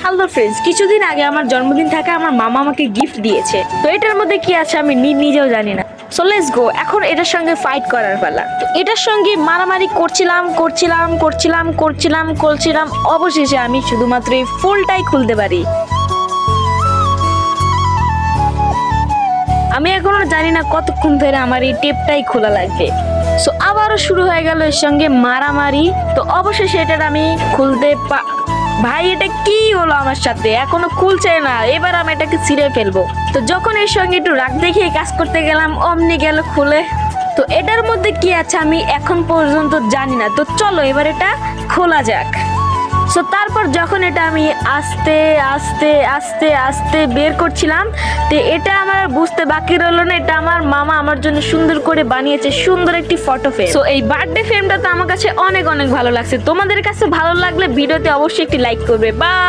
Hello friends, কিছুদিন আগে আমার জন্মদিন থাকে আমার মামা আমাকে গিফট দিয়েছে। তো এটার মধ্যে কি আছে আমি নিজেও জানি না। সো লেটস গো, এখন এটার সঙ্গে ফাইট করার পালা। তো এটার সঙ্গে মারামারি করছিলাম, অবশেষে আমি শুধুমাত্র এই ফুলটাই খুলতে পারি। আমি এখনো জানি না কতক্ষণ ধরে আমার এই টেপটাই খোলা লাগবে। সো আবারও শুরু হয়ে গেল এর সঙ্গে মারামারি। তো অবশেষে এটা আমি খুলতে ভাই এটা কি হলো আমার সাথে, এখনো খুলছে না। এবার আমি এটাকে ছিঁড়ে ফেলবো। তো যখন এর সঙ্গে একটু রাগ দেখিয়ে কাজ করতে গেলাম, অমনি গেল খুলে। তো এটার মধ্যে কি আছে আমি এখন পর্যন্ত জানি না। তো চলো এবার এটা খোলা যাক। সো তারপর যখন এটা আমি আস্তে আস্তে আস্তে আস্তে বের করছিলাম, তো এটা আমার বুঝতে বাকি রইলো না, এটা আমার মামা আমার জন্য সুন্দর করে বানিয়েছে, সুন্দর একটি ফটো ফ্রেম। সো এই বার্থডে ফ্রেমটা তো আমার কাছে অনেক অনেক ভালো লাগছে। তোমাদের কাছে ভালো লাগলে ভিডিওতে অবশ্যই একটি লাইক করবে। বাই।